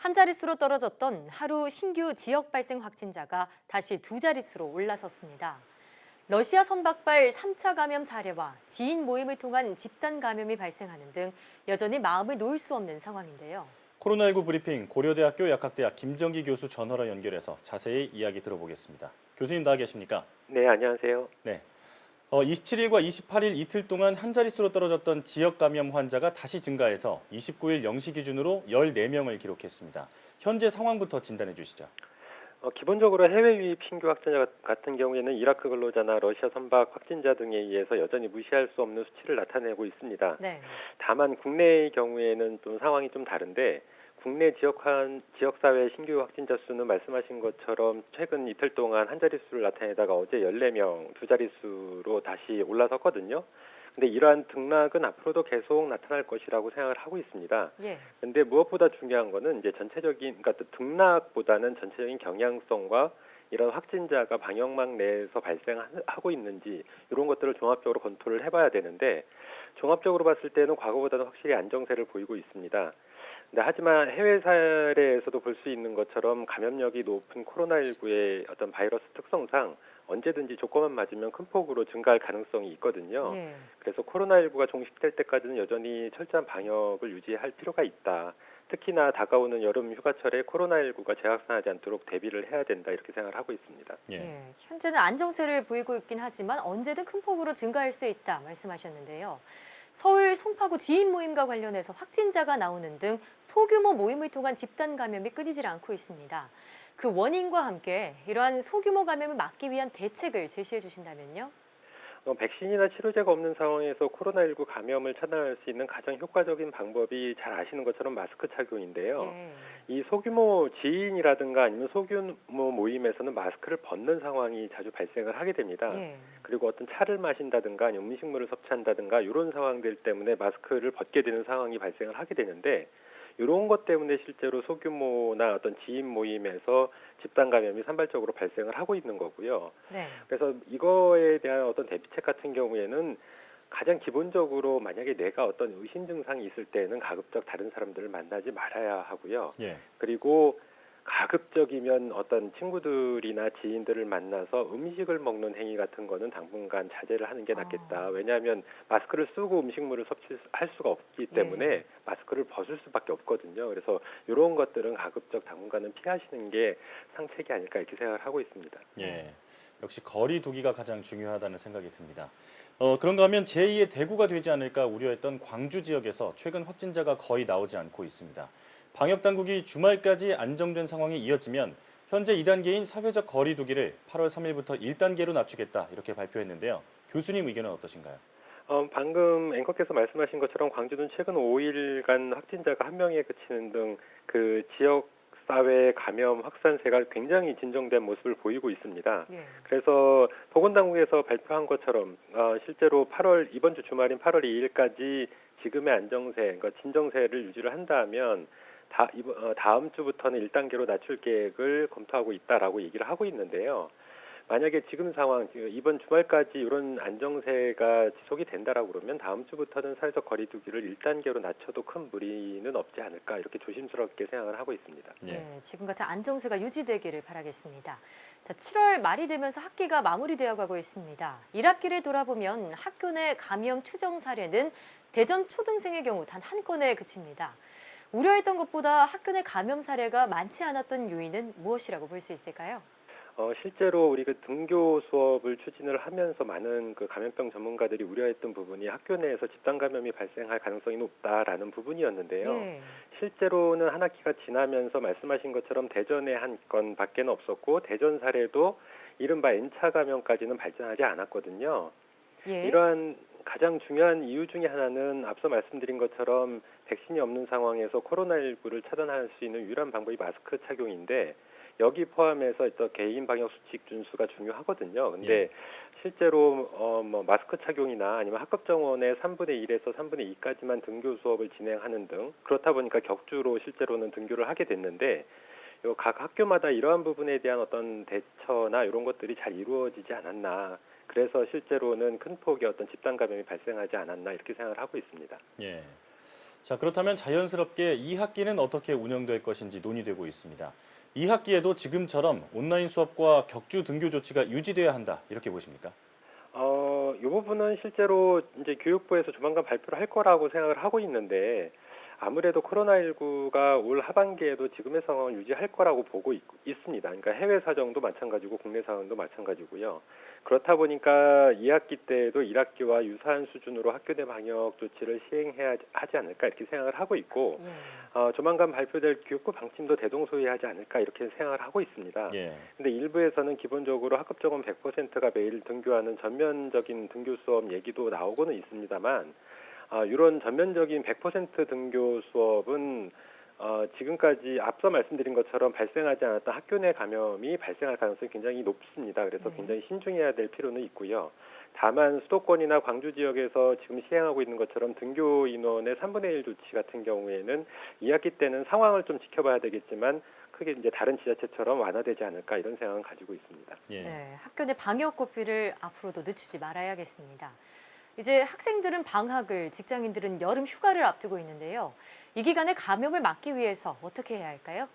한 자릿수로 떨어졌던 하루 신규 지역 발생 확진자가 다시 두 자릿수로 올라섰습니다. 러시아 선박발 3차 감염 사례와 지인 모임을 통한 집단 감염이 발생하는 등 여전히 마음을 놓을 수 없는 상황인데요. 코로나19 브리핑 고려대학교 약학대학 김정기 교수 전화로 연결해서 자세히 이야기 들어보겠습니다. 교수님 나와 계십니까? 네, 안녕하세요. 네. 27일과 28일 이틀 동안 한 자릿수로 떨어졌던 지역 감염 환자가 다시 증가해서 29일 0시 기준으로 14명을 기록했습니다. 현재 상황부터 진단해 주시죠. 기본적으로 해외 유입 신규 확진자 같은 경우에는 이라크 근로자나 러시아 선박 확진자 등에 의해서 여전히 무시할 수 없는 수치를 나타내고 있습니다. 네. 다만 국내의 경우에는 좀 상황이 좀 다른데 국내 지역사회 신규 확진자 수는 말씀하신 것처럼 최근 이틀 동안 한 자릿수를 나타내다가 어제 14명 두 자릿수로 다시 올라섰거든요. 근데 이러한 등락은 앞으로도 계속 나타날 것이라고 생각을 하고 있습니다. 예. 근데 무엇보다 중요한 거는 이제 그러니까 또 등락보다는 전체적인 경향성과 이런 확진자가 방역망 내에서 발생하고 있는지 이런 것들을 종합적으로 검토를 해봐야 되는데 종합적으로 봤을 때는 과거보다는 확실히 안정세를 보이고 있습니다. 근데 하지만 해외 사례에서도 볼 수 있는 것처럼 감염력이 높은 코로나19의 어떤 바이러스 특성상 언제든지 조건만 맞으면 큰 폭으로 증가할 가능성이 있거든요. 예. 그래서 코로나19가 종식될 때까지는 여전히 철저한 방역을 유지할 필요가 있다. 특히나 다가오는 여름 휴가철에 코로나19가 재확산하지 않도록 대비를 해야 된다 이렇게 생각을 하고 있습니다. 예. 현재는 안정세를 보이고 있긴 하지만 언제든 큰 폭으로 증가할 수 있다 말씀하셨는데요. 서울 송파구 지인 모임과 관련해서 확진자가 나오는 등 소규모 모임을 통한 집단 감염이 끊이질 않고 있습니다. 그 원인과 함께 이러한 소규모 감염을 막기 위한 대책을 제시해 주신다면요? 백신이나 치료제가 없는 상황에서 코로나19 감염을 차단할 수 있는 가장 효과적인 방법이 잘 아시는 것처럼 마스크 착용인데요. 예. 이 소규모 지인이라든가 아니면 소규모 모임에서는 마스크를 벗는 상황이 자주 발생을 하게 됩니다. 예. 그리고 어떤 차를 마신다든가 아니면 음식물을 섭취한다든가 이런 상황들 때문에 마스크를 벗게 되는 상황이 발생을 하게 되는데 이런 것 때문에 실제로 소규모나 어떤 지인 모임에서 집단 감염이 산발적으로 발생을 하고 있는 거고요. 네. 그래서 이거에 대한 어떤 대비책 같은 경우에는 가장 기본적으로 만약에 내가 어떤 의심 증상이 있을 때는 가급적 다른 사람들을 만나지 말아야 하고요. 예. 그리고 가급적이면 어떤 친구들이나 지인들을 만나서 음식을 먹는 행위 같은 거는 당분간 자제를 하는 게 낫겠다. 왜냐하면 마스크를 쓰고 음식물을 섭취할 수가 없기 때문에 예. 마스크를 벗을 수밖에 없거든요. 그래서 이런 것들은 가급적 당분간은 피하시는 게 상책이 아닐까 이렇게 생각을 하고 있습니다. 예. 역시 거리 두기가 가장 중요하다는 생각이 듭니다. 그런가 하면 제2의 대구가 되지 않을까 우려했던 광주 지역에서 최근 확진자가 거의 나오지 않고 있습니다. 방역 당국이 주말까지 안정된 상황이 이어지면 현재 2단계인 사회적 거리 두기를 8월 3일부터 1단계로 낮추겠다 이렇게 발표했는데요. 교수님 의견은 어떠신가요? 방금 앵커께서 말씀하신 것처럼 광주는 최근 5일간 확진자가 1명에 그치는 등 그 지역 사회 감염 확산세가 굉장히 진정된 모습을 보이고 있습니다. 예. 그래서 보건당국에서 발표한 것처럼 실제로 이번 주 주말인 8월 2일까지 지금의 안정세, 그러니까 진정세를 유지를 한다면 다음 주부터는 1단계로 낮출 계획을 검토하고 있다라고 얘기를 하고 있는데요. 만약에 지금 상황, 이번 주말까지 이런 안정세가 지속이 된다라고 그러면 다음 주부터는 사회적 거리 두기를 1단계로 낮춰도 큰 무리는 없지 않을까 이렇게 조심스럽게 생각을 하고 있습니다. 네, 지금 같은 안정세가 유지되기를 바라겠습니다. 자, 7월 말이 되면서 학기가 마무리되어 가고 있습니다. 1학기를 돌아보면 학교 내 감염 추정 사례는 대전 초등생의 경우 단 한 건에 그칩니다. 우려했던 것보다 학교 내 감염 사례가 많지 않았던 요인은 무엇이라고 볼 수 있을까요? 실제로 우리 그 등교 수업을 추진을 하면서 많은 그 감염병 전문가들이 우려했던 부분이 학교 내에서 집단 감염이 발생할 가능성이 높다라는 부분이었는데요. 예. 실제로는 한 학기가 지나면서 말씀하신 것처럼 대전에 한 건밖에는 없었고 대전 사례도 이른바 N차 감염까지는 발전하지 않았거든요. 예. 이러한 가장 중요한 이유 중에 하나는 앞서 말씀드린 것처럼 백신이 없는 상황에서 코로나19를 차단할 수 있는 유일한 방법이 마스크 착용인데 여기 포함해서 또 개인 방역 수칙 준수가 중요하거든요. 근데 실제로 마스크 착용이나 아니면 학급 정원의 3분의 1에서 3분의 2까지만 등교 수업을 진행하는 등 그렇다 보니까 격주로 실제로는 등교를 하게 됐는데 각 학교마다 이러한 부분에 대한 어떤 대처나 이런 것들이 잘 이루어지지 않았나. 그래서 실제로는 큰 폭의 어떤 집단 감염이 발생하지 않았나 이렇게 생각을 하고 있습니다. 예. 자, 그렇다면 자연스럽게 2학기는 어떻게 운영될 것인지 논의되고 있습니다. 2학기에도 지금처럼 온라인 수업과 격주 등교 조치가 유지돼야 한다, 이렇게 보십니까? 이 부분은 실제로 이제 교육부에서 조만간 발표를 할 거라고 생각을 하고 있는데 아무래도 코로나19가 올 하반기에도 지금의 상황을 유지할 거라고 보고 있습니다. 그러니까 해외 사정도 마찬가지고 국내 상황도 마찬가지고요. 그렇다 보니까 2학기 때에도 1학기와 유사한 수준으로 학교 내 방역 조치를 시행해야 하지 않을까 이렇게 생각을 하고 있고 조만간 발표될 교육부 방침도 대동소이하지 않을까 이렇게 생각을 하고 있습니다. 예. 근데 일부에서는 기본적으로 학급 적응 100%가 매일 등교하는 전면적인 등교 수업 얘기도 나오고는 있습니다만 이런 전면적인 100% 등교 수업은 지금까지 앞서 말씀드린 것처럼 발생하지 않았던 학교 내 감염이 발생할 가능성이 굉장히 높습니다. 그래서 굉장히 신중해야 될 필요는 있고요. 다만 수도권이나 광주 지역에서 지금 시행하고 있는 것처럼 등교 인원의 3분의 1 조치 같은 경우에는 2학기 때는 상황을 좀 지켜봐야 되겠지만 크게 이제 다른 지자체처럼 완화되지 않을까 이런 생각은 가지고 있습니다. 예. 네, 학교 내 방역 고삐를 앞으로도 늦추지 말아야겠습니다. 이제 학생들은 방학을, 직장인들은 여름 휴가를 앞두고 있는데요. 이 기간에 감염을 막기 위해서 어떻게 해야 할까요?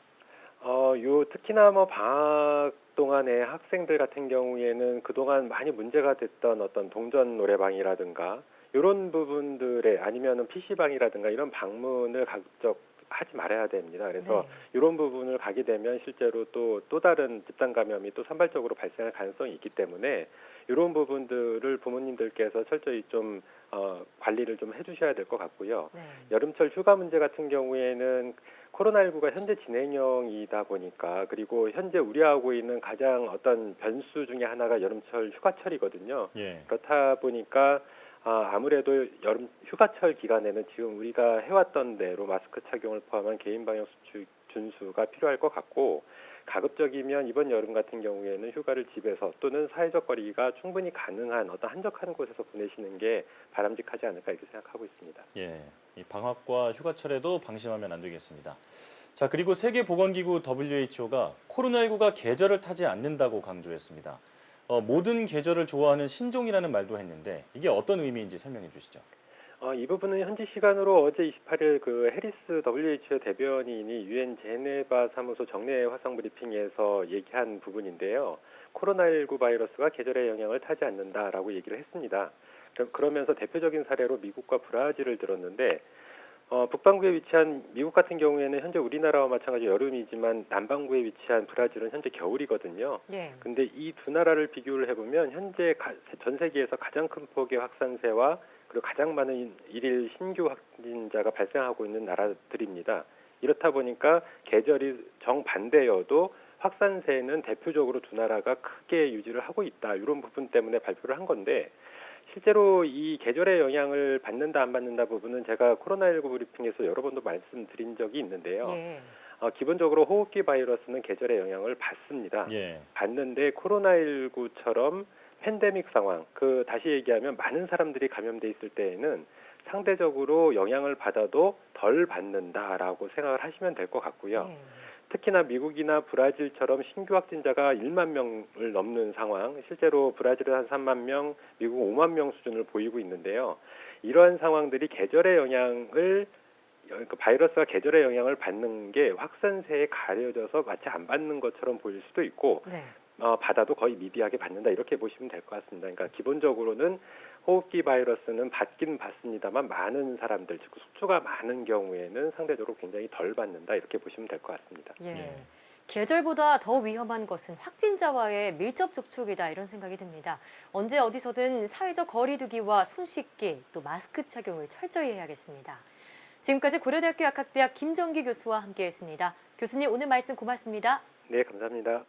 특히나 방학 동안에 학생들 같은 경우에는 그동안 많이 문제가 됐던 어떤 동전 노래방이라든가 이런 부분들에 아니면은 PC방이라든가 이런 방문을 가급적 하지 말아야 됩니다. 그래서 이런 부분을 가게 되면 실제로 또 다른 집단 감염이 또 산발적으로 발생할 가능성이 있기 때문에 이런 부분들을 부모님들께서 철저히 좀 관리를 좀 해주셔야 될 것 같고요. 여름철 휴가 문제 같은 경우에는 코로나19가 현재 진행형이다 보니까 그리고 현재 우려하고 있는 가장 어떤 변수 중에 하나가 여름철 휴가철이거든요. 예. 그렇다 보니까 아무래도 여름 휴가철 기간에는 지금 우리가 해왔던 대로 마스크 착용을 포함한 개인 방역 준수가 필요할 것 같고 가급적이면 이번 여름 같은 경우에는 휴가를 집에서 또는 사회적 거리가 충분히 가능한 어떤 한적한 곳에서 보내시는 게 바람직하지 않을까 이렇게 생각하고 있습니다. 예. 이 방학과 휴가철에도 방심하면 안 되겠습니다. 자, 그리고 세계보건기구 WHO가 코로나19가 계절을 타지 않는다고 강조했습니다. 모든 계절을 좋아하는 신종이라는 말도 했는데 이게 어떤 의미인지 설명해 주시죠. 이 부분은 현지 시간으로 어제 28일 그 해리스 WHO 대변인이 유엔 제네바 사무소 정례 화상 브리핑에서 얘기한 부분인데요. 코로나19 바이러스가 계절의 영향을 타지 않는다라고 얘기를 했습니다. 그러면서 대표적인 사례로 미국과 브라질을 들었는데 북반구에 위치한 미국 같은 경우에는 현재 우리나라와 마찬가지 여름이지만 남반구에 위치한 브라질은 현재 겨울이거든요. 근데 이 두 나라를 비교를 해보면 현재 전 세계에서 가장 큰 폭의 확산세와 그리고 가장 많은 일일 신규 확진자가 발생하고 있는 나라들입니다. 이렇다 보니까 계절이 정반대여도 확산세는 대표적으로 두 나라가 크게 유지를 하고 있다. 이런 부분 때문에 발표를 한 건데 실제로 이 계절의 영향을 받는다 안 받는다 부분은 제가 코로나19 브리핑에서 여러 번도 말씀드린 적이 있는데요. 기본적으로 호흡기 바이러스는 계절의 영향을 받습니다. 받는데 코로나19처럼 팬데믹 상황, 다시 얘기하면 많은 사람들이 감염돼 있을 때에는 상대적으로 영향을 받아도 덜 받는다라고 생각을 하시면 될 것 같고요. 특히나 미국이나 브라질처럼 신규 확진자가 1만 명을 넘는 상황, 실제로 브라질은 한 3만 명, 미국 5만 명 수준을 보이고 있는데요. 이러한 상황들이 계절의 영향을 바이러스가 계절의 영향을 받는 게 확산세에 가려져서 마치 안 받는 것처럼 보일 수도 있고 받아도 거의 미비하게 받는다 이렇게 보시면 될 것 같습니다. 그러니까 기본적으로는 호흡기 바이러스는 받긴 받습니다만 많은 사람들, 즉 수가 많은 경우에는 상대적으로 굉장히 덜 받는다 이렇게 보시면 될 것 같습니다. 계절보다 더 위험한 것은 확진자와의 밀접 접촉이다 이런 생각이 듭니다. 언제 어디서든 사회적 거리 두기와 손 씻기 또 마스크 착용을 철저히 해야겠습니다. 지금까지 고려대학교 약학대학 김정기 교수와 함께했습니다. 교수님 오늘 말씀 고맙습니다. 네, 감사합니다.